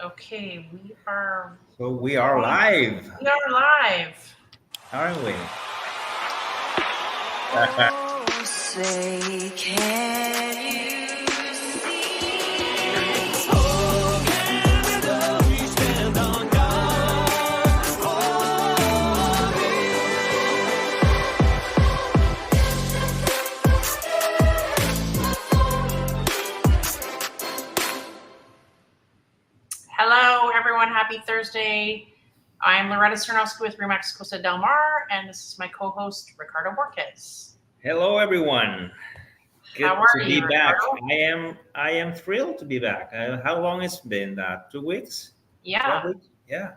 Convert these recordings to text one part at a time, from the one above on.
Okay, we are So we are live, we are live. aren't we? Oh, say, can you see? Oh, Canada, we stand on guard. Hello, everyone. Happy Thursday. I'm Loretta Sternowski with Remax Costa Del Mar, and this is my co-host Ricardo Borges. Hello, everyone. Good How are to you, be back. Ricardo? I am thrilled to be back. How long it's been? 2 weeks? Yeah, 1 week? Yeah.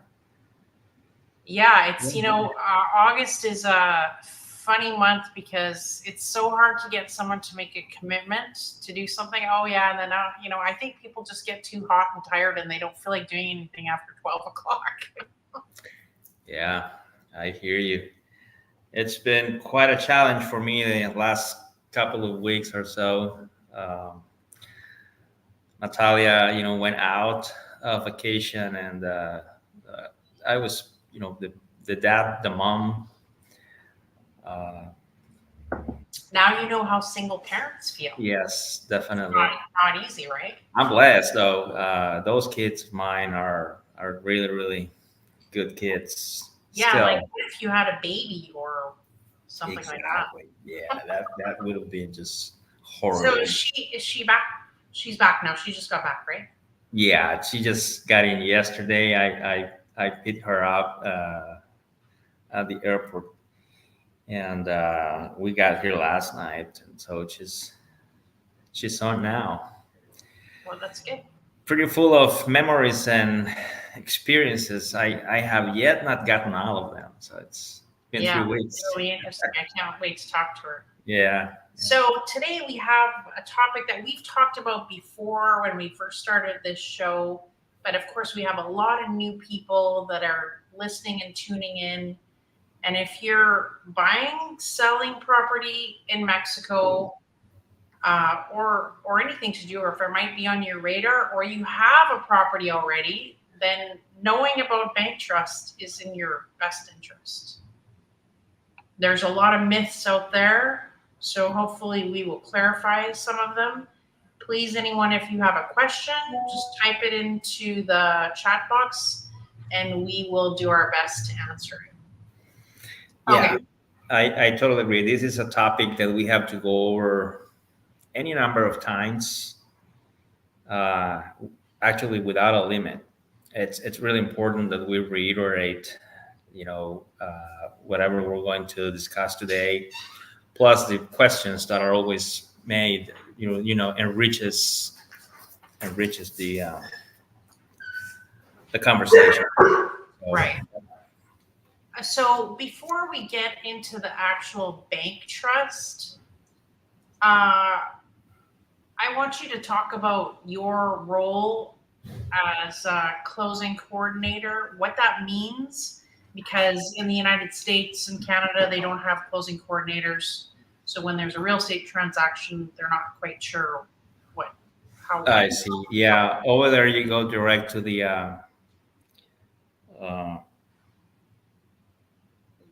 yeah. It's Yeah. August is a funny month because it's so hard to get someone to make a commitment to do something. Oh yeah, and then I think people just get too hot and tired, and they don't feel like doing anything after 12 o'clock. Yeah, I hear you. It's been quite a challenge for me the last couple of weeks or so. Um, Natalia, went out of vacation, and uh, I was, the dad, the mom. Uh, Now you know how single parents feel. yes, definitely. Not easy, right? I'm blessed though. Those kids of mine are really really good kids. Yeah, like Still, what if you had a baby or something like that? exactly. Yeah, that would have been just So horrible. is she back? She's back now. She just got back, right? Yeah, she just got in yesterday. I picked her up at the airport, and we got here last night, and so she's on now. Well, that's good. Pretty full of memories and experiences. I have yet not gotten all of them, so it's been three Yeah, it's weeks. really interesting. I can't wait to talk to her. Yeah, So today we have a topic that we've talked about before when we first started this show, but of course we have a lot of new people that are listening and tuning in. And if you're buying, selling property in Mexico, or anything to do, or if it might be on your radar, or you have a property already, then knowing about bank trust is in your best interest. There's a lot of myths out there, so hopefully we will clarify some of them. Please, anyone, if you have a question, just type it into the chat box, and we will do our best to answer it. yeah. Okay. I totally agree. This is a topic that we have to go over any number of times, uh, actually without a limit. It's really important that we reiterate, whatever we're going to discuss today, plus the questions that are always made. Enriches the conversation. So, Right. So before we get into the actual bank trust, I want you to talk about your role as a closing coordinator, what that means, because in the United States and Canada, they don't have closing coordinators. So when there's a real estate transaction, they're not quite sure what, how. I see. Yeah, over there you go direct uh,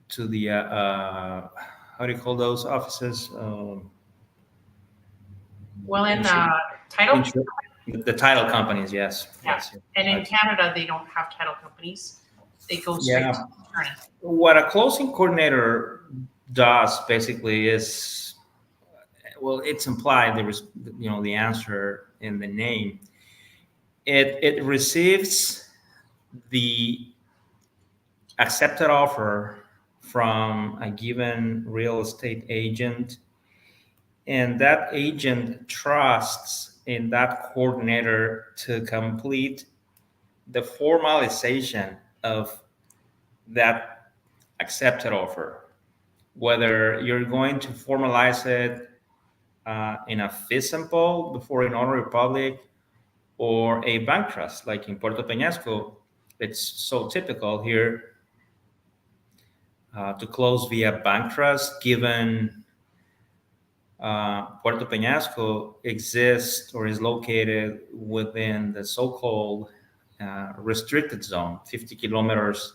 to the how do you call those offices? Well, in Insur- title, insur- the title companies. Yes, yeah, yes. and in Yes. Canada, they don't have title companies. They go straight to Yeah. the attorney. What a closing coordinator does basically is, well, it's implied. There was, the answer in the name. It receives the accepted offer from a given real estate agent, and that agent trusts in that coordinator to complete the formalization of that accepted offer, whether you're going to formalize it in a fee simple before a notary public or a bank trust like in Puerto Peñasco. It's so typical here to close via bank trust, given Puerto Peñasco exists or is located within the so-called restricted zone, 50 kilometers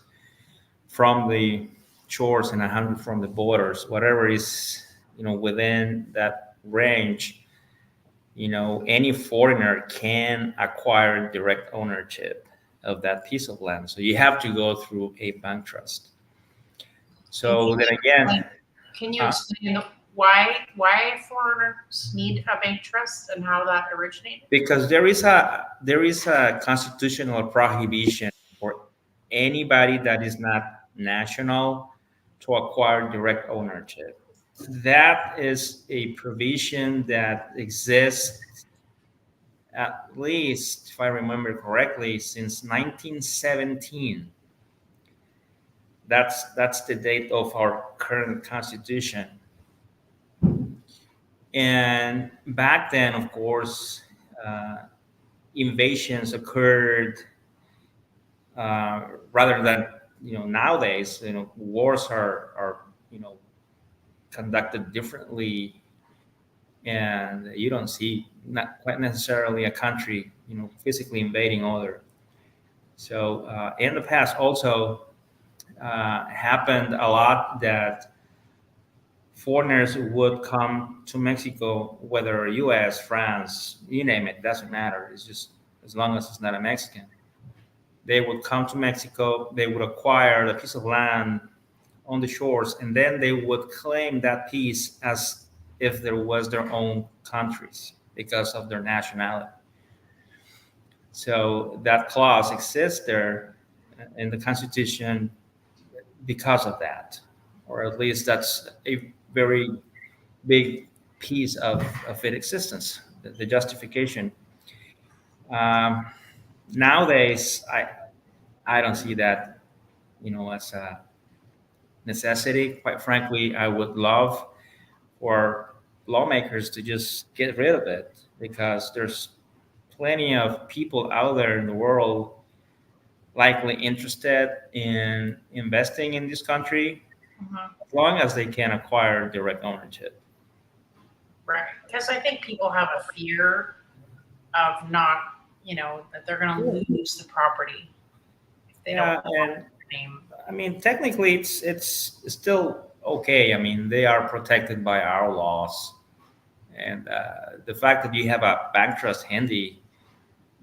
from the shores and 100 from the borders, whatever is, within that range, any foreigner can acquire direct ownership of that piece of land. So you have to go through a bank trust. And So then again, can you uh, explain why foreigners need a bank trust and how that originated? because there is a constitutional prohibition for anybody that is not national to acquire direct ownership. That is a provision that exists, at least if I remember correctly, since 1917. That's the date of our current constitution. And back then, of course, uh, invasions occurred, rather than, nowadays. Wars are conducted differently, and you don't see, not quite necessarily, a country physically invading other. So in the past also, happened a lot that foreigners would come to Mexico, whether U.S., France, you name it, doesn't matter. It's just, as long as it's not a Mexican. They would come to Mexico, they would acquire a piece of land on the shores, and then they would claim that piece as if there was their own countries because of their nationality. So that clause exists there in the Constitution because of that, or at least that's a very big piece of its existence, the justification. Um, Nowadays, I don't see that, as a necessity. Quite frankly, I would love for lawmakers to just get rid of it, because there's plenty of people out there in the world likely interested in investing in this country, Mhm. as long as they can acquire direct ownership. Right, because I think people have a fear of not, that they're going to lose the property if they Yeah, don't have and their name. I mean, technically, it's still okay. I mean, they are protected by our laws, and the fact that you have a bank trust handy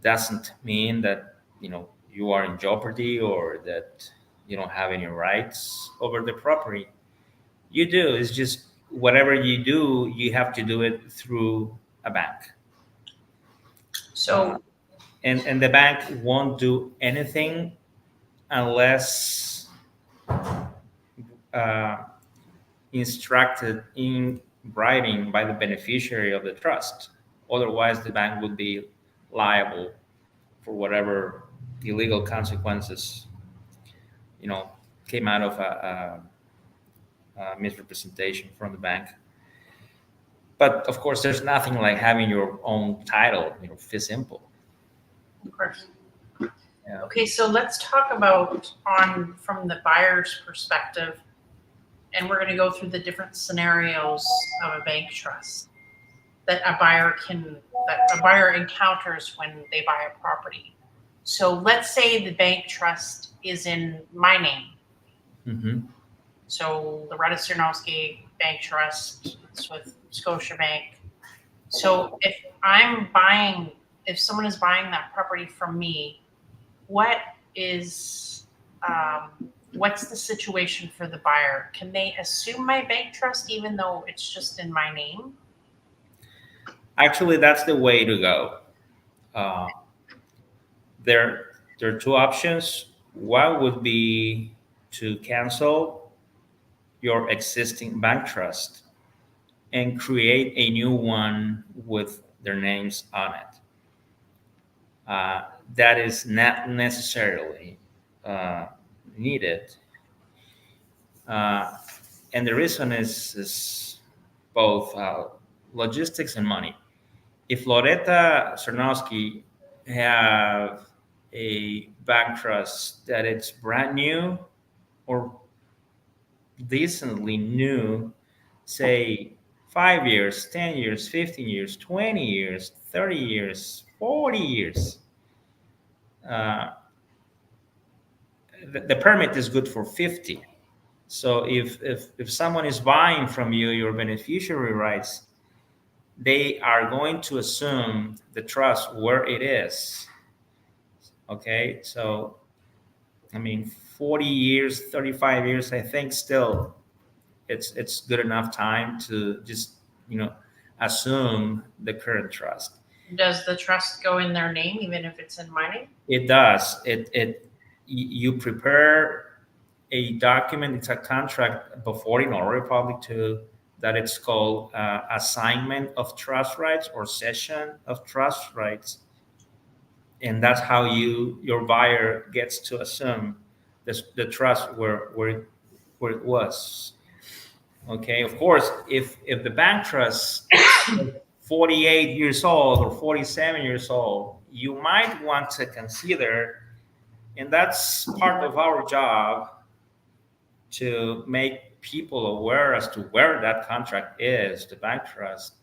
doesn't mean that you are in jeopardy, or that you don't have any rights over the property. You do. It's just whatever you do, you have to do it through a bank, uh, So, and the bank won't do anything unless uh, instructed in writing by the beneficiary of the trust. Otherwise, the bank would be liable for whatever illegal consequences, you know, came out of a misrepresentation from the bank. But of course, there's nothing like having your own title, fee simple. of course. Yeah. Okay, so let's talk about from the buyer's perspective, and we're going to go through the different scenarios of a bank trust that a buyer encounters when they buy a property. So let's say the bank trust is in my name. Hmm. So the Rada Cernowski Bank Trust, it's with Scotiabank. So if someone is buying that property from me, what is what's the situation for the buyer? Can they assume my bank trust even though it's just in my name? Actually, that's the way to go. Uh, there are two options. One would be to cancel your existing bank trust and create a new one with their names on it. Uh, that is not necessarily uh, needed. Uh, and the reason is both logistics and money. If Loretta Cernowski have a bank trust that it's brand new or decently new, say 5 years, 10 years, 15 years, 20 years, 30 years, 40 years, uh, the permit is good for 50. So if someone is buying from you your beneficiary rights, they are going to assume the trust where it is. Okay, so I mean, 40 years, 35 years, I think still it's good enough time to just assume the current trust. Does the trust go in their name even if it's in my name? It does. You prepare a document. It's a contract before the notary public too. That it's called assignment of trust rights or cession of trust rights, and that's how your buyer gets to assume the trust where it was. Okay, of course, if the bank trust is 48 years old or 47 years old, you might want to consider, and that's part of our job, to make people aware as to where that contract is, the bank trust,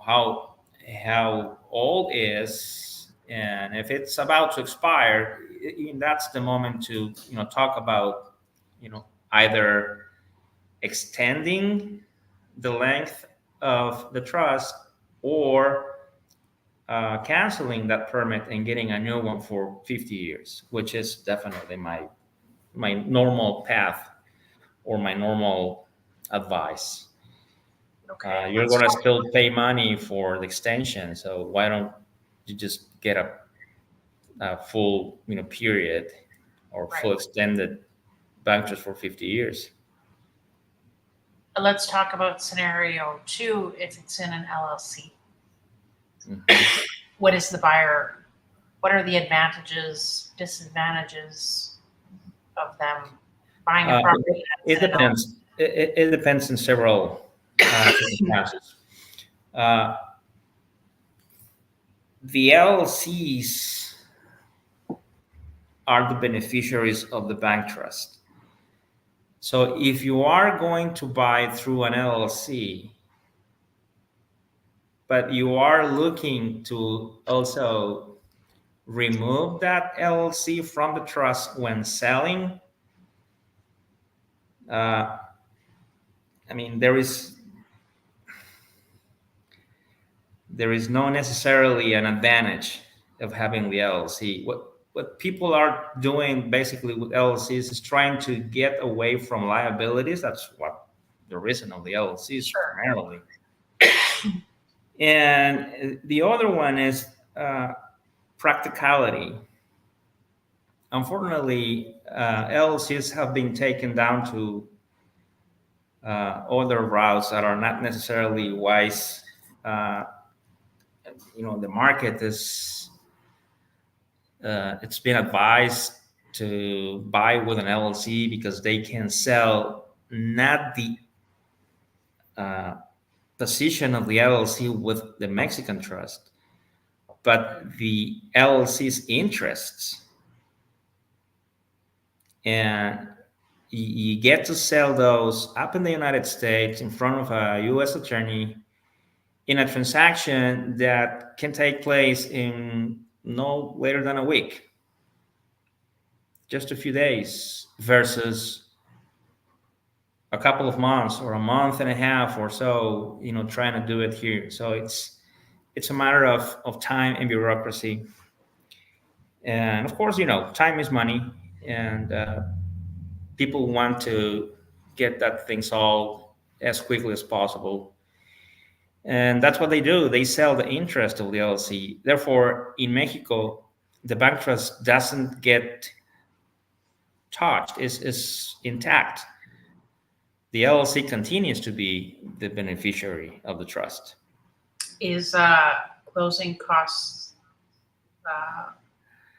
how old it is, and if it's about to expire, that's the moment to talk about either extending the length of the trust or canceling that permit and getting a new one for 50 years, which is definitely my normal path or my normal advice. Okay. You're let's going to talk- still pay money for the extension, so why don't you just get a full period or full Right. extended bank trust for 50 years? Let's talk about scenario 2 if it's in an LLC. Mhm. What is the buyer? What are the advantages, disadvantages of them buying a Uh, property it that's in an LLC? depends. It depends on several circumstances. Uh, the LLCs are the beneficiaries of the bank trust. So if you are going to buy through an LLC, but you are looking to also remove that LLC from the trust when selling, uh, I mean, there is no necessarily an advantage of having the LLC. What people are doing basically with LLCs is trying to get away from liabilities. That's what the reason of the LLCs Sure. primarily. And the other one is practicality. Unfortunately, LLCs have been taken down to other routes that are not necessarily wise. Uh, the market is it's been advised to buy with an LLC because they can sell not the uh, position of the LLC with the Mexican trust, but the LLC's interests. And you get to sell those up in the United States in front of a U.S. attorney in a transaction that can take place in no later than a week, just a few days, versus a couple of months or a month and a half or so, trying to do it here. So it's a matter of time and bureaucracy. And of course, time is money, and people want to get that thing solved as quickly as possible. And that's what they do. They sell the interest of the LLC. Therefore, in Mexico, the bank trust doesn't get touched, is intact. The LLC continues to be the beneficiary of the trust. Is closing costs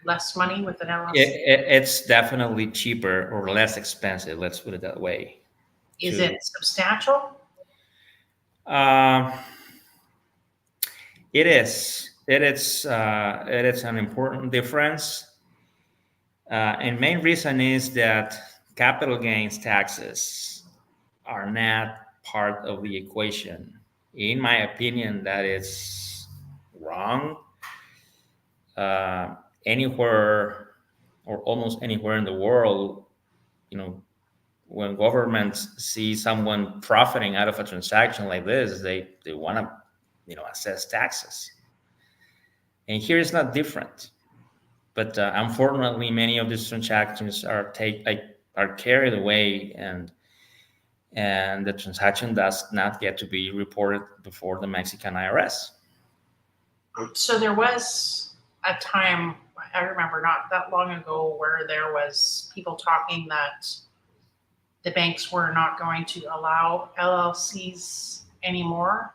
less money with an LLC? It's definitely cheaper or less expensive, let's put it that way. Is to- it substantial? Uh, it is. It is an important difference. And main reason is that capital gains taxes are not part of the equation. In my opinion, that is wrong. Uh, anywhere or almost anywhere in the world, you know, when governments see someone profiting out of a transaction like this, they want to, assess taxes. And here it's not different. But unfortunately, many of these transactions are carried away, and the transaction does not get to be reported before the Mexican IRS. So there was a time, I remember not that long ago, where there was people talking that the banks were not going to allow LLCs anymore.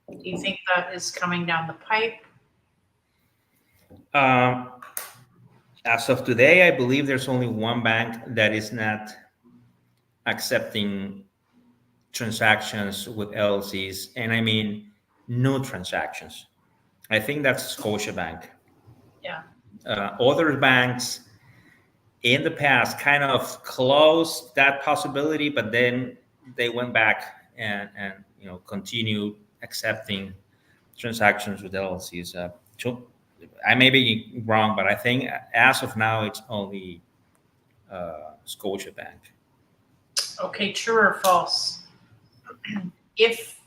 Do you think that is coming down the pipe? Um, as of today, I believe there's only one bank that is not accepting transactions with LLCs, and I mean new transactions. I think that's Scotiabank. Yeah. Other banks in the past kind of closed that possibility, but then they went back and continued accepting transactions with LLCs. I may be wrong, but I think as of now it's only Scotiabank. Okay, true or false? If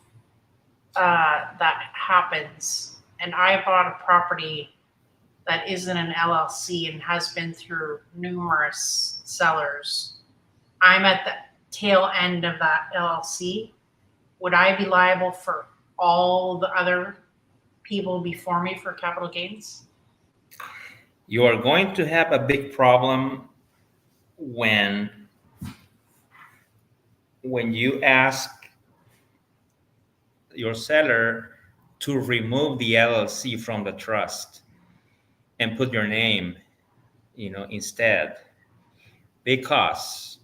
that happens and I bought a property that isn't an LLC and has been through numerous sellers, I'm at the tail end of that LLC, would I be liable for all the other people before me for capital gains? You are going to have a big problem when you ask your seller to remove the LLC from the trust and put your name, instead, because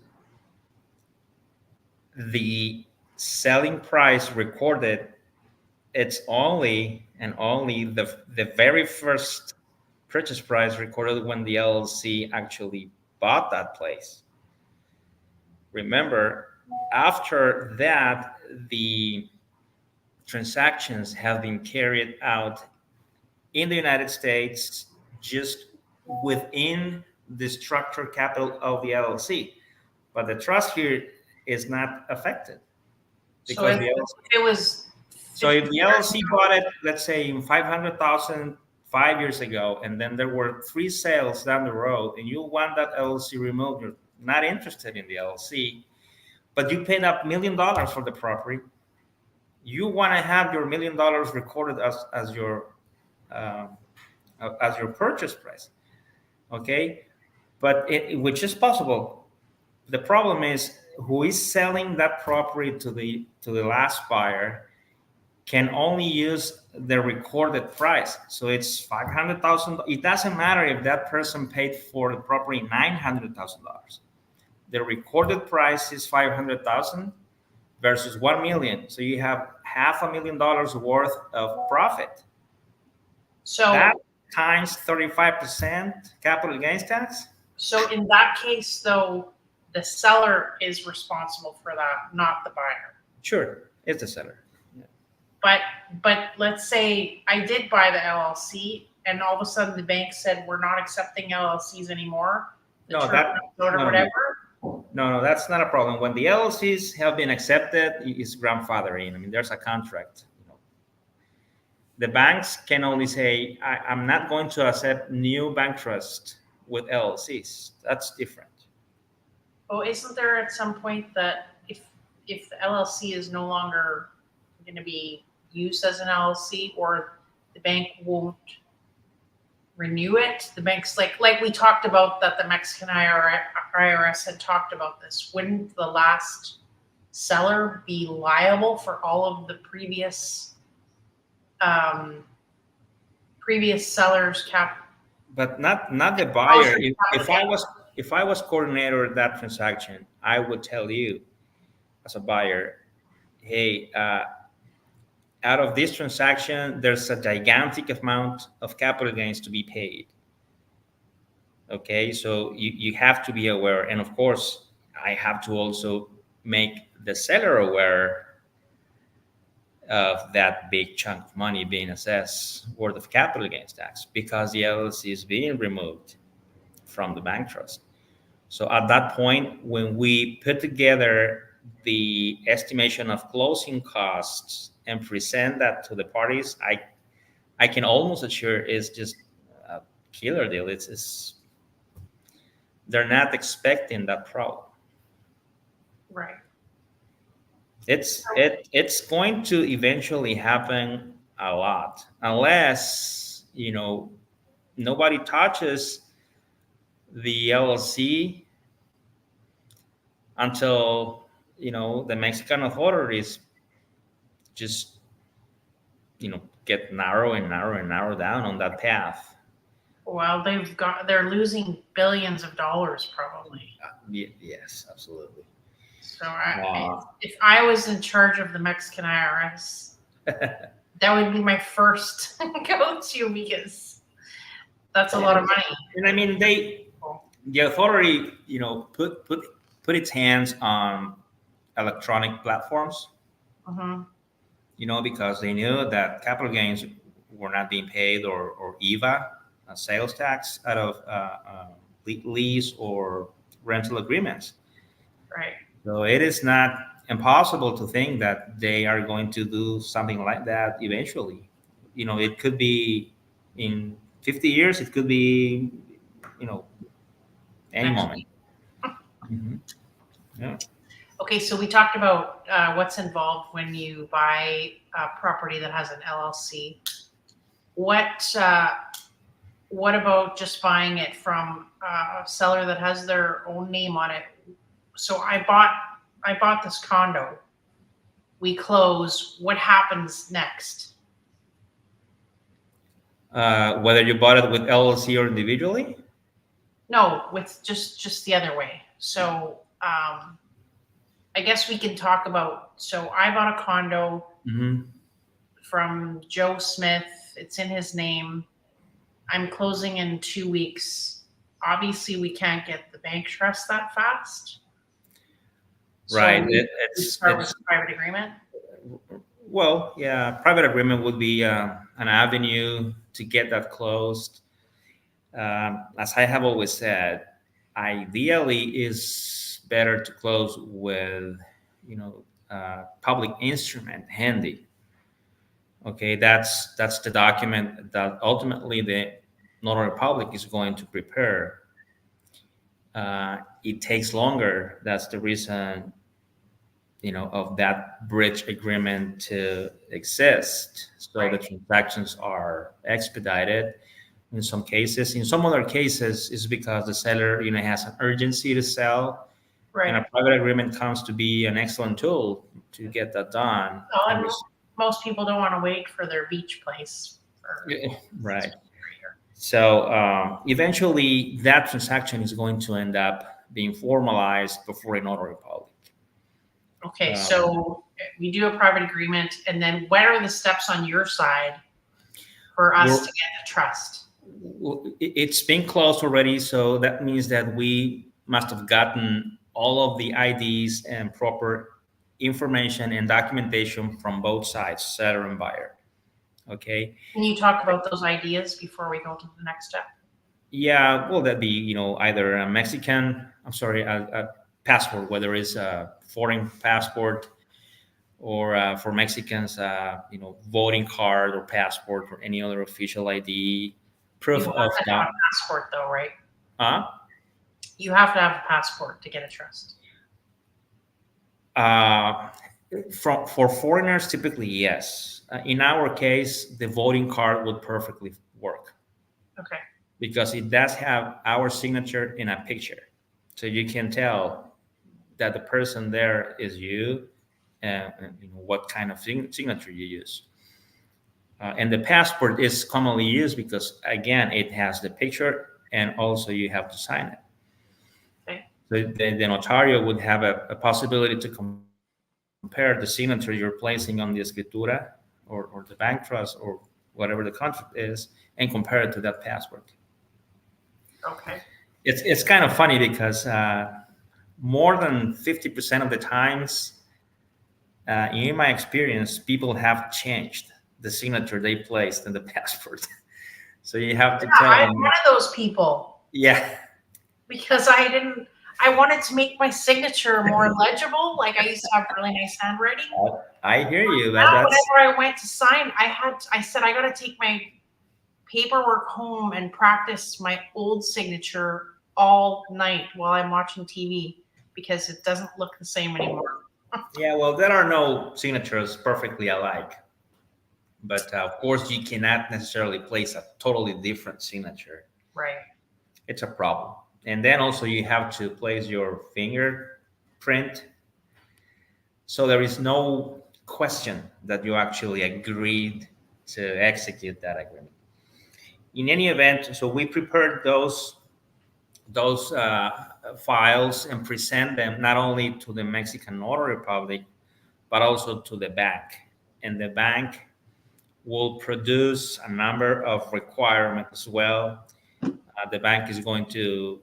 the selling price recorded, it's only and only the very first purchase price recorded when the LLC actually bought that place. Remember, after that, the transactions have been carried out in the United States just within the structured capital of the LLC. But the trust here is not affected So because if the LLC. it was So if 50 the years LLC bought it, let's say in 500,000 5 years ago, and then there were 3 sales down the road, and you want that LLC removed, you're not interested in the LLC, but you paid up $1 million for the property. You want to have your $1 million recorded as your purchase price, okay? But which is possible. The problem is who is selling that property to the last buyer can only use the recorded price. So it's $500,000. It doesn't matter if that person paid for the property $900,000. The recorded price is $500,000 versus $1 million. So you have $500,000 worth of profit. So That times 35% capital gains tax. So in that case, though, the seller is responsible for that, not the buyer. Sure, it's the seller. But let's say I did buy the LLC, and all of a sudden the bank said we're not accepting LLCs anymore. The No, term that- note or no. whatever. No, that's not a problem. When the LLCs have been accepted, it's grandfathering. I mean, there's a contract. The banks can only say, I'm not going to accept new bank trust with LLCs. That's different. Oh, isn't there at some point that if the LLC is no longer going to be used as an LLC, or the bank won't renew it, the bank's like we talked about that the Mexican IRS had talked about this. Wouldn't the last seller be liable for all of the previous sellers cap? But not the buyer. If I was coordinator of that transaction, I would tell you as a buyer, hey, out of this transaction, there's a gigantic amount of capital gains to be paid. Okay, so you have to be aware. And of course, I have to also make the seller aware of that big chunk of money being assessed worth of capital gains tax because the LLC is being removed from the bank trust. So at that point, when we put together the estimation of closing costs and present that to the parties, I can almost assure it's just a killer deal. It's they're not expecting that problem. Right. It's going to eventually happen a lot unless nobody touches the LLC until the Mexican authorities just get narrow and narrow and narrow down on that path. Well, they're losing billions of dollars probably. Yes, absolutely. So Wow. if I was in charge of the Mexican IRS, that would be my first go-to because that's a lot of money. And I mean, the authority, put its hands on electronic platforms, Hmm. because they knew that capital gains were not being paid or EVA, a sales tax out of lease or rental agreements. Right. So it is not impossible to think that they are going to do something like that eventually. It could be in 50 years, it could be, you know, any Next moment. week. Mhm. Yeah. Okay, so we talked about what's involved when you buy a property that has an LLC. What about just buying it from a seller that has their own name on it? So I bought this condo. We close. What happens next? Whether you bought it with LLC or individually. No, with just the other way. So I guess we can talk about. So I bought a condo Mm-hmm. from Joe Smith. It's in his name. I'm closing in 2 weeks. Obviously, we can't get the bank trust that fast. So Right. we start with a private agreement. Well, yeah, private agreement would be an avenue to get that closed. As I have always said, ideally is better to close with, public instrument handy. Okay, that's the document that ultimately the notary public is going to prepare. It takes longer. That's the reason, of that bridge agreement to exist. So the Right. transactions are expedited in some cases. In some other cases, it's because the seller, has an urgency to sell, and Right. a private agreement comes to be an excellent tool to get that done. Well, And and most people don't want to wait for their beach place. right. So eventually, that transaction is going to end up being formalized before a notary public. Okay, Um, so we do a private agreement, and then what are the steps on your side for us Well- to get the trust? It's been closed already, so that means that we must have gotten all of the IDs and proper information and documentation from both sides, seller and buyer. Okay. Can you talk about those ideas before we go to the next step? Yeah, well, that'd be either a a passport, whether it's a foreign passport or for Mexicans, voting card or passport or any other official ID, proof You of have to have that. a passport, though, right? Huh? You have to have a passport to get a trust. Uh, for foreigners, typically yes. In our case, the voting card would perfectly work Okay. because it does have our signature in a picture, so you can tell that the person there is you, and what kind of signature you use. And the passport is commonly used because again, it has the picture, and also you have to sign it. Okay. So the notario would have a possibility to compare the signature you're placing on the escritura or the bank trust or whatever the contract is, and compare it to that passport. Okay. It's kind of funny because more than 50% of the times, In my experience, people have changed the signature they placed in the passport. So you have to tell I'm one them, of those people yeah, because I didn't. I wanted to make my signature more legible. Like I used to have really nice handwriting. I hear you, but Now, that's whenever I went to sign, I said I got to take my paperwork home and practice my old signature all night while I'm watching TV because it doesn't look the same anymore. yeah. Well, there are no signatures perfectly alike, but of course, you cannot necessarily place a totally different signature. Right. It's a problem. And then also, you have to place your fingerprint, so there is no question that you actually agreed to execute that agreement. In any event, so we prepared those files and present them not only to the Mexican Notary Public, but also to the bank. And the bank will produce a number of requirements as well. The bank is going to,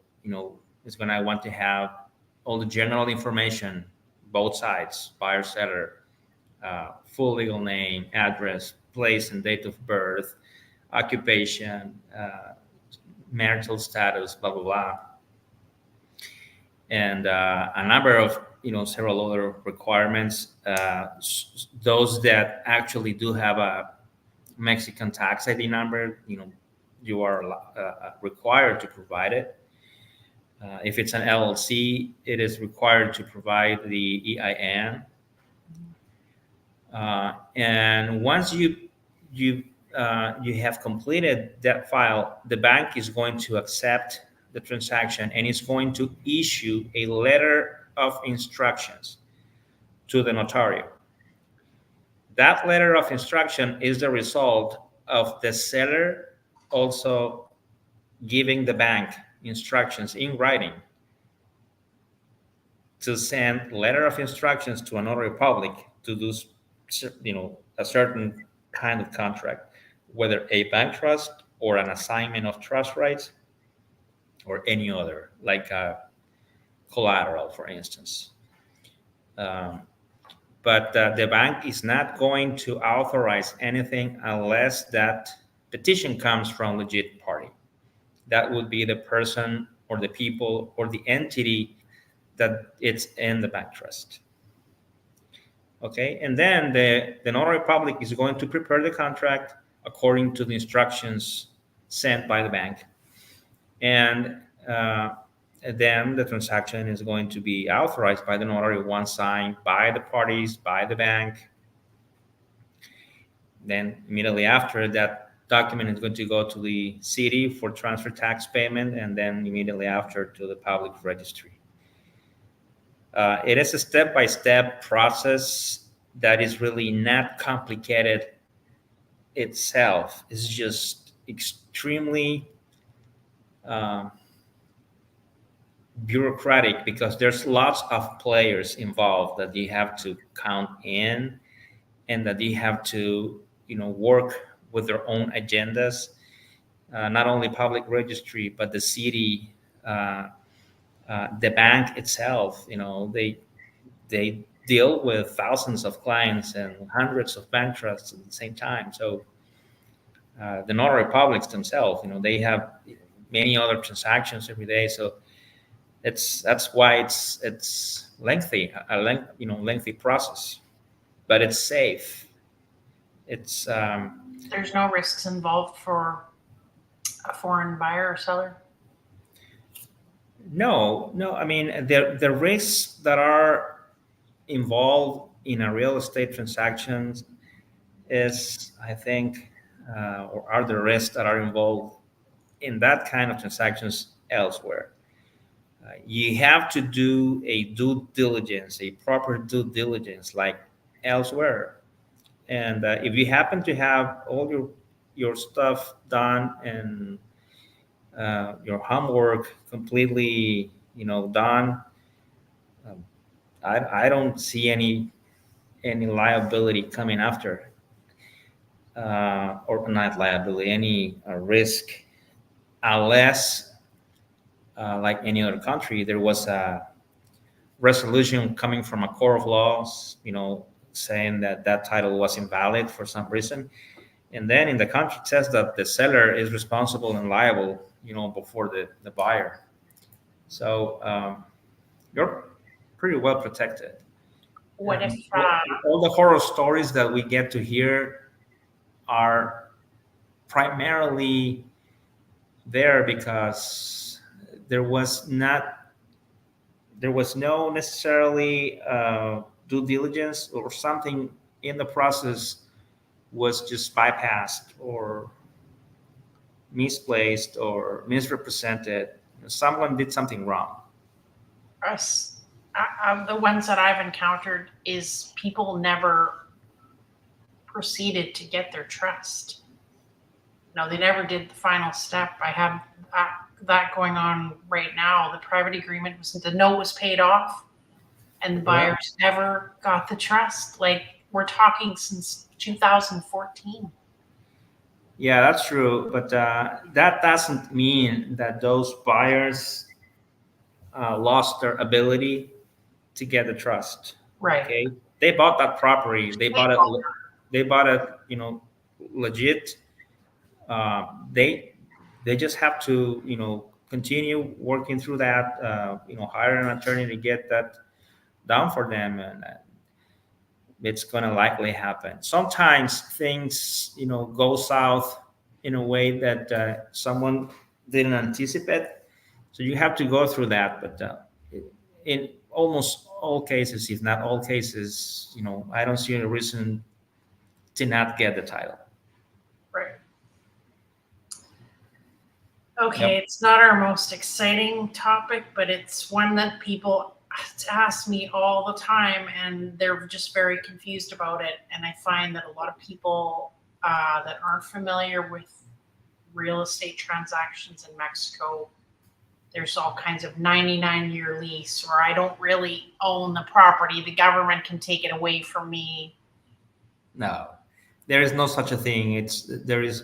is going to want to have all the general information, both sides, buyer, seller, full legal name, address, place and date of birth, occupation, marital status, blah, blah, blah. And a number of, several other requirements. Those that actually do have a Mexican tax ID number, you are required to provide it. If it's an LLC, it is required to provide the EIN. And once you have completed that file, the bank is going to accept the transaction and is going to issue a letter of instructions to the notarial. That letter of instruction is the result of the seller also giving the bank instructions in writing to send letter of instructions to a notary public to do, a certain kind of contract, whether a bank trust or an assignment of trust rights or any other, like a collateral, for instance. Um, but the bank is not going to authorize anything unless that petition comes from legit party. That would be the person or the people or the entity that it's in the bank trust. Okay, and then the notary public is going to prepare the contract according to the instructions sent by the bank, and then the transaction is going to be authorized by the notary once signed by the parties, by the bank. Then immediately after, that document is going to go to the city for transfer tax payment, and then immediately after to the public registry. It is a step-by-step process that is really not complicated itself. It's just extremely bureaucratic because there's lots of players involved that you have to count in, and that you have to, work with their own agendas. Not only public registry, but the city, the bank itself. They deal with thousands of clients and hundreds of bank trusts at the same time. So the notary publics themselves, they have many other transactions every day. So that's why it's lengthy, lengthy process, but it's safe. It's There's no risks involved for a foreign buyer or seller. no. I mean, the risks that are involved in a real estate transaction is, I think, or are the risks that are involved in that kind of transactions elsewhere. You have to do a due diligence, a proper due diligence, like elsewhere. And if you happen to have all your stuff done and your homework completely, done, um, I don't see any liability coming after, or not liability, any risk, unless, like any other country, there was a resolution coming from a court of laws, saying that that title was invalid for some reason. And then in the contract says that the seller is responsible and liable, before the buyer. So you're pretty well protected. What if, All the horror stories that we get to hear are primarily there because there was not there was no necessarily due diligence, or something in the process was just bypassed or misplaced or misrepresented? Someone did something wrong. us, the ones that I've encountered is people never proceeded to get their trust. No, they never did the final step. I have that going on right now. The private agreement was, the note was paid off, and the buyers never got the trust. Like, we're talking since 2014. Yeah, that's true. But that doesn't mean that those buyers lost their ability to get the trust. Right. Okay, they bought that property. They bought it. They bought it. Legit. They just have to continue working through that. Hire an attorney to get that down for them, and it's going to likely happen. Sometimes things go south in a way that someone didn't anticipate, so you have to go through that. But in almost all cases, if not all cases, I don't see any reason to not get the title. Right. Okay, Yep. it's not our most exciting topic, but it's one that people ask me all the time, and they're just very confused about it. And I find that a lot of people that aren't familiar with real estate transactions in Mexico, there's all kinds of 99-year lease, or I don't really own the property, the government can take it away from me. No, there is no such a thing. There is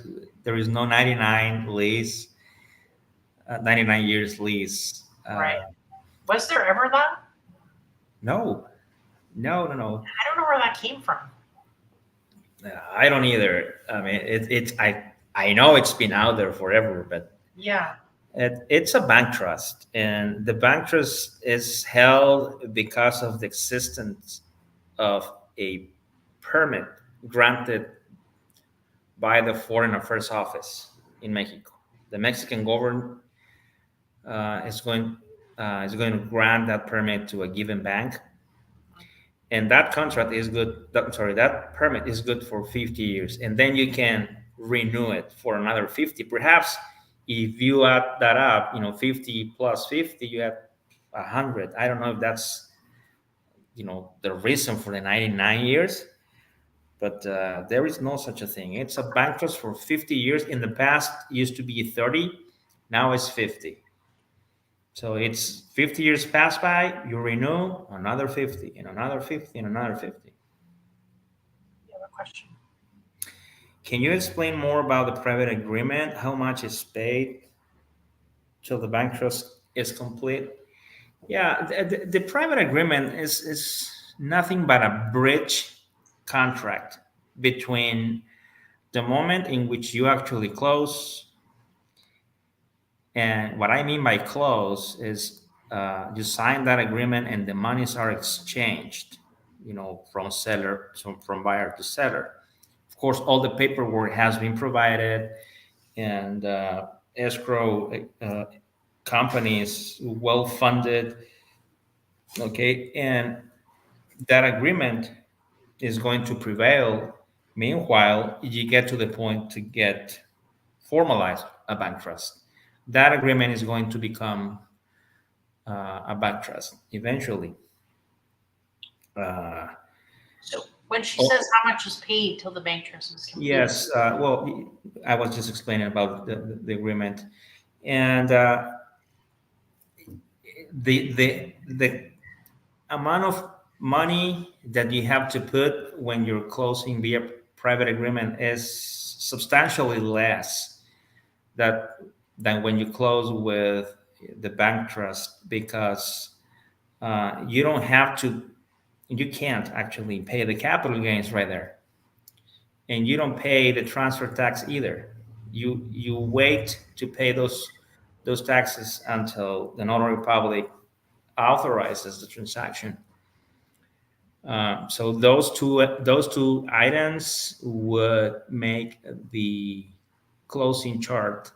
no 99 years lease. Right. Was there ever that? No. I don't know where that came from. I don't either. I mean, I know it's been out there forever, but Yeah. it's a bank trust, and the bank trust is held because of the existence of a permit granted by the Foreign Affairs Office in Mexico. The Mexican government is going to grant that permit to a given bank, and that contract is good. That permit is good for 50 years, and then you can renew it for another 50. Perhaps if you add that up, 50 plus 50, you have 100. I don't know if that's the reason for the 99 years, but there is no such a thing. It's a bank trust for 50 years. In the past, it used to be 30. Now it's 50. So it's 50 years pass by, you renew another 50 and another 50 and another 50. You have a question? Can you explain more about the private agreement? How much is paid till the bank trust is complete? Yeah, the private agreement is nothing but a bridge contract between the moment in which you actually close. And what I mean by close is you sign that agreement and the monies are exchanged, from buyer to seller. Of course, all the paperwork has been provided, and escrow companies well funded. Okay, and that agreement is going to prevail. Meanwhile, you get to the point to get formalized a bank trust. That agreement is going to become a bank trust eventually. So when she says how much is paid till the bank trust is complete. Yes. Well, I was just explaining about the agreement, and the amount of money that you have to put when you're closing via private agreement is substantially less than when you close with the bank trust, because you don't have to you can't actually pay the capital gains right there, and you don't pay the transfer tax either. You wait to pay those taxes until the notary public authorizes the transaction. So those two items would make the closing chart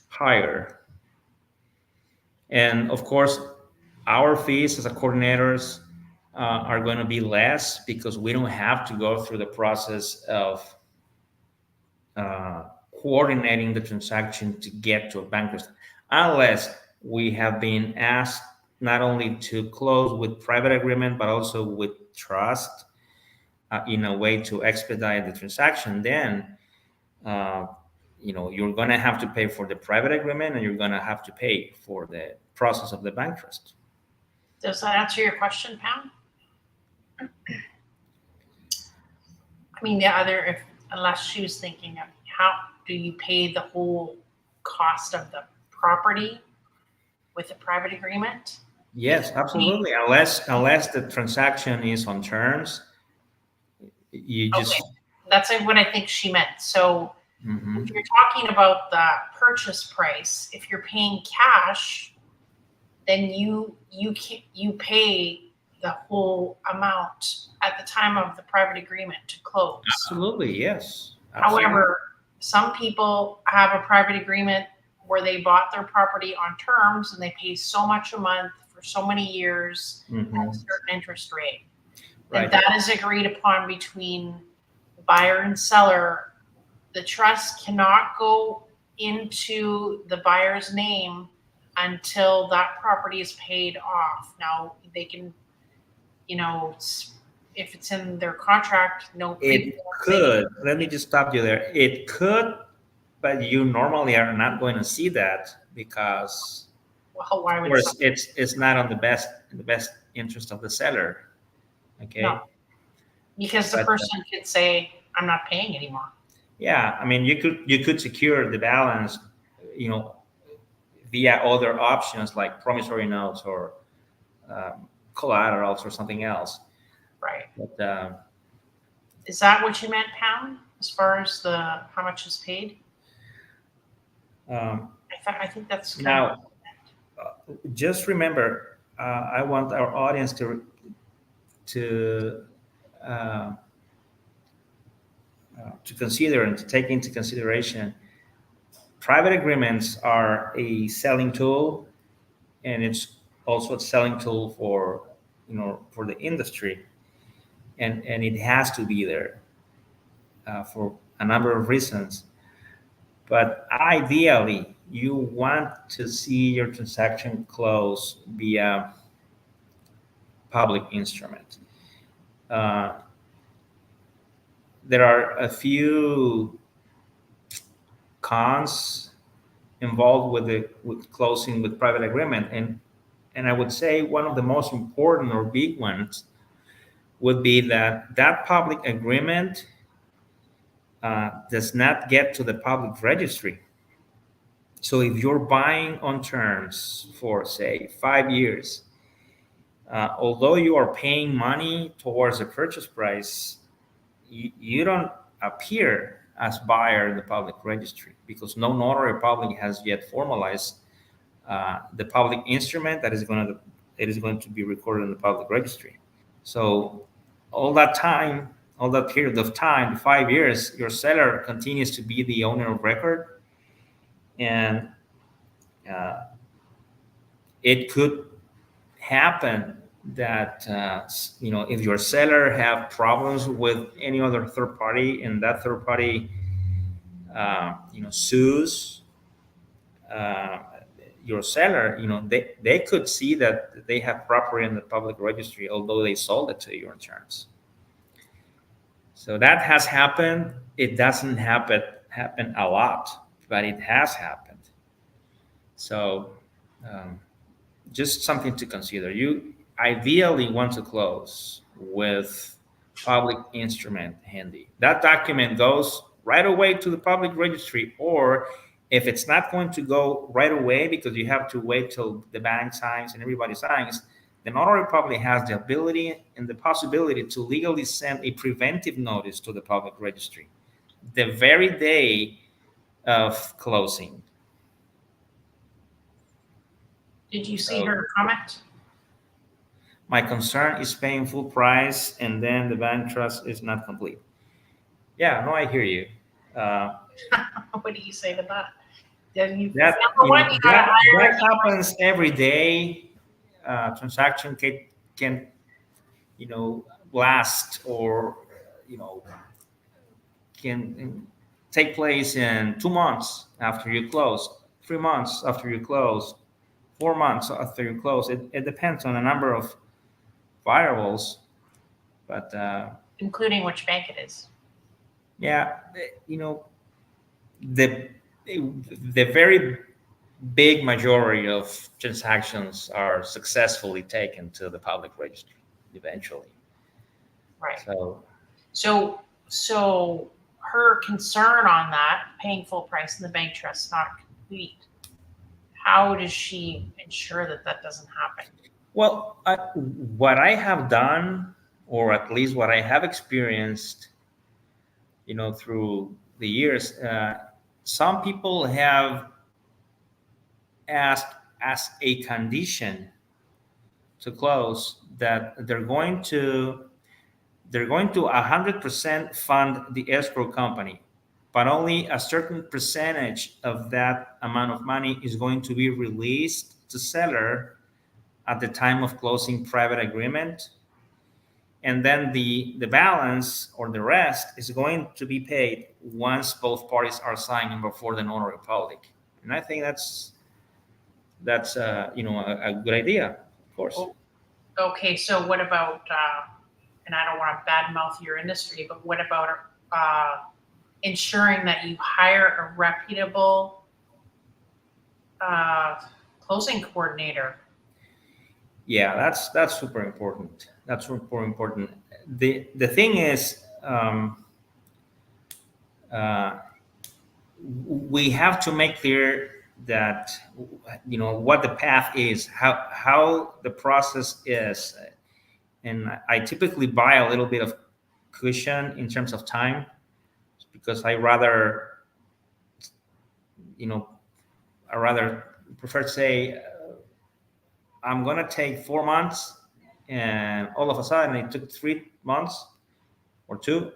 higher, and of course, our fees as a coordinators are going to be less because we don't have to go through the process of uh, coordinating the transaction to get to a bankruptcy, unless we have been asked not only to close with private agreement but also with trust in a way to expedite the transaction. Then uh, you're going to have to pay for the private agreement and you're going to have to pay for the process of the bank trust. Does that answer your question, Pam? I mean, the other, if unless she was thinking of how do you pay the whole cost of the property with a private agreement? Yes, absolutely. Unless the transaction is on terms, you just. Okay, that's what I think she meant. So Mhm. if you're talking about the purchase price, if you're paying cash, then you pay the whole amount at the time of the private agreement to close. Absolutely, yes. Absolutely. However, some people have a private agreement where they bought their property on terms and they pay so much a month for so many years at a Mhm. certain interest rate. Right. And that is agreed upon between the buyer and seller. The trust cannot go into the buyer's name until that property is paid off. Now, they can, if it's in their contract, no. It could. Let me just stop you there. It could, but you normally are not going to see that because, Well, why of would course, it's not on the best interest of the seller. Okay. No. Because the But, person could say, I'm not paying anymore. yeah, I mean, you could secure the balance, via other options like promissory notes or collaterals or something else. Right. But Is that what you meant, Pam? As far as how much is paid? um, I think that's kind of now, just remember, I want our audience to uh, to consider and to take into consideration. Private agreements are a selling tool, and it's also a selling tool for the industry, and it has to be there for a number of reasons. But ideally, you want to see your transaction close via public instrument. Uh, there are a few cons involved with closing with private agreement, and I would say one of the most important or big ones would be that public agreement does not get to the public registry. So if you're buying on terms for say 5 years, although you are paying money towards the purchase price, you don't appear as buyer in the public registry because no notary public has yet formalized the public instrument that is going to be recorded in the public registry. So all that time, all that period of time, the 5 years, your seller continues to be the owner of record, and uh, it could happen that if your seller have problems with any other third party and that third party sues uh, your seller, they could see that they have property in the public registry although they sold it to you in terms. So that has happened. It doesn't happen a lot, but it has happened. So um, just something to consider. You ideally want to close with public instrument handy. That document goes right away to the public registry, or if it's not going to go right away because you have to wait till the bank signs and everybody signs, the notary public has the ability and the possibility to legally send a preventive notice to the public registry the very day of closing. Did you see So her comment? my concern is paying full price and then the bank trust is not complete. Yeah, no, I hear you. Uh, What do you say to that? Then you, that number one, you gotta that hire. happens every day. Transaction can last or you know can take place in 2 months after you close, 3 months after you close, 4 months after you close. It depends on a number of variables, but Including which bank it is. yeah, the the very big majority of transactions are successfully taken to the public registry eventually. Right. So So her concern on that, paying full price in the bank trust, not complete. How does she ensure that that doesn't happen? well, what I have done, or at least what I have experienced, through the years, some people have asked as a condition to close that they're going to 100% fund the escrow company, but only a certain percentage of that amount of money is going to be released to seller at the time of closing private agreement, and then the balance or the rest is going to be paid once both parties are signing before the notary public. And I think that's a good idea, of course. Oh, okay, so what about, and I don't want to badmouth your industry, but what about ensuring that you hire a reputable closing coordinator? Yeah, that's super important. That's super important. The thing is, uh, we have to make clear that what the path is, how the process is, and I typically buy a little bit of cushion in terms of time because you know I rather prefer to say I'm gonna take 4 months, and all of a sudden it took 3 months or two,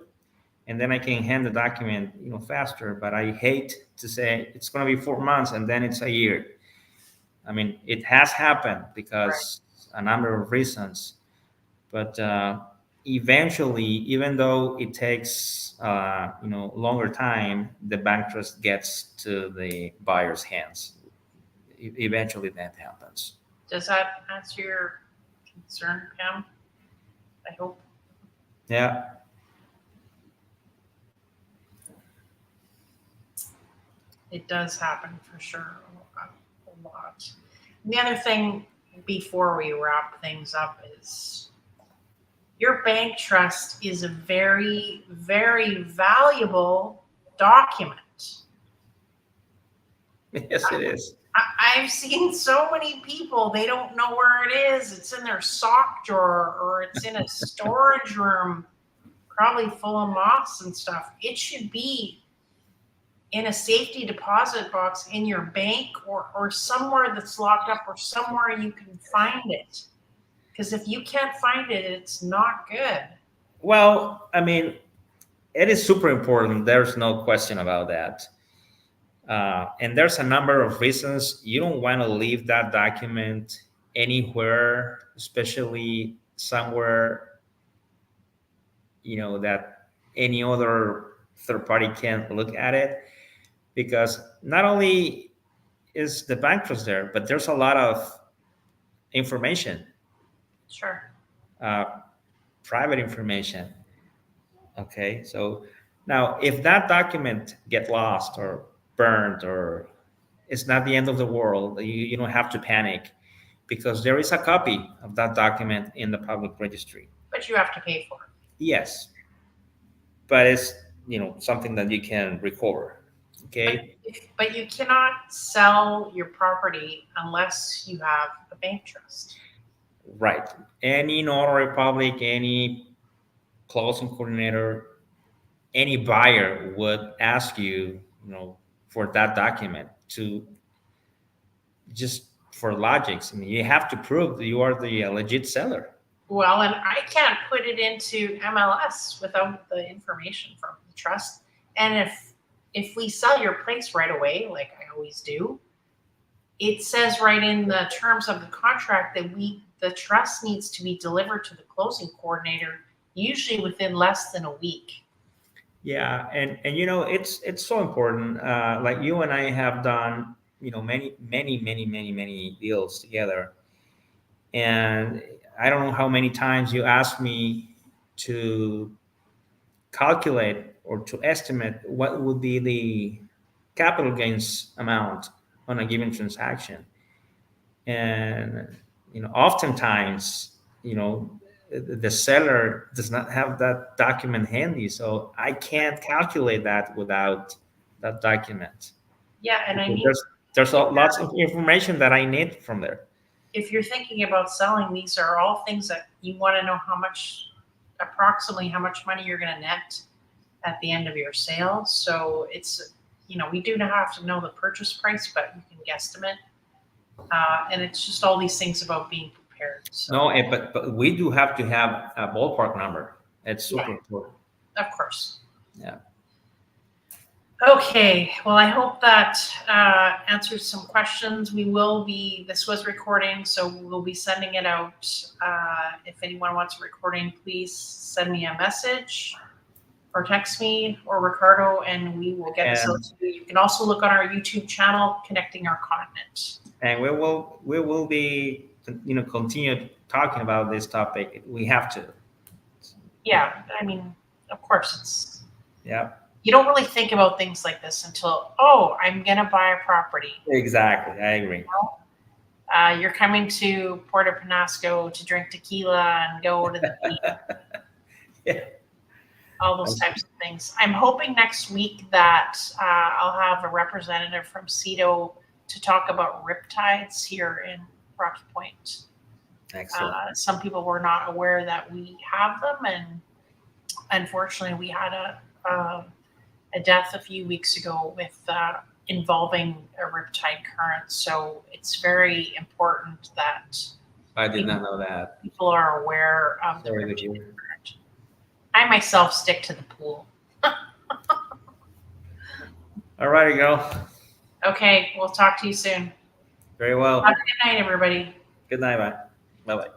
and then I can hand the document, faster. But I hate to say it's gonna be 4 months and then it's a year. I mean, it has happened Right. because a number of reasons, but eventually, even though it takes longer time, the bank trust gets to the buyer's hands. Eventually, that happens. Does that answer your concern, Pam? I hope. Yeah. It does happen for sure, a lot. And the other thing before we wrap things up is your bank trust is a very, very valuable document. Yes, it is. I've seen so many people, they don't know where it is. It's in their sock drawer or it's in a storage room, probably full of moths and stuff. It should be in a safety deposit box in your bank or somewhere that's locked up or somewhere you can find it. Because if you can't find it, it's not good. Well, I mean, it is super important. There's no question about that. And there's a number of reasons you don't want to leave that document anywhere, especially somewhere that any other third party can look at it, because not only is the bank trust there, but there's a lot of information, Sure. uh, private information. Okay, so now if that document get lost or burned, or it's not the end of the world, you don't have to panic, because there is a copy of that document in the public registry. But you have to pay for it. Yes, but it's something that you can recover. Okay. But you cannot sell your property unless you have a bank trust. Right. Any notary public, any closing coordinator, any buyer would ask you, for that document to just for logics. I mean, you have to prove that you are the legit seller. Well, and I can't put it into MLS without the information from the trust. And if we sell your place right away, like I always do, it says right in the terms of the contract that the trust needs to be delivered to the closing coordinator usually within less than a week. Yeah, and it's so important. Like you and I have done, many deals together, and I don't know how many times you asked me to calculate or to estimate what would be the capital gains amount on a given transaction. And oftentimes, the seller does not have that document handy, so I can't calculate that without that document. Yeah, and I Because mean, lots of information that I need from there. if you're thinking about selling, these are all things that you want to know approximately how much money you're going to net at the end of your sale. So it's, we do not have to know the purchase price, but you can guesstimate. And it's just all these things about being prepared. So, No, but we do have to have a ballpark number. It's super Yeah. important. of course. Yeah. Okay, well, I hope that answers some questions. This was recording, so we'll be sending it out. If anyone wants a recording, please send me a message or text me or Ricardo, and we will get this out to you. You can also look on our YouTube channel, Connecting Our Continent. And we will be continue talking about this topic. We have to. Yeah, I mean, of course, Yeah. you don't really think about things like this until, oh, I'm going to buy a property. Exactly. I agree. You're coming to Puerto Penasco to drink tequila and go to the beach. Yeah. All those types of things. I'm hoping next week that I'll have a representative from CETO to talk about riptides here in Rocky Point. Excellent. Some people were not aware that we have them, and unfortunately, we had a death a few weeks ago with involving a riptide current. So it's very important that I did not know that. people are aware of the Sorry to riptide hear. current. I myself stick to the pool. All righty, go. Okay, we'll talk to you soon. Very well. Have a good night, everybody. Good night, bye. Bye bye.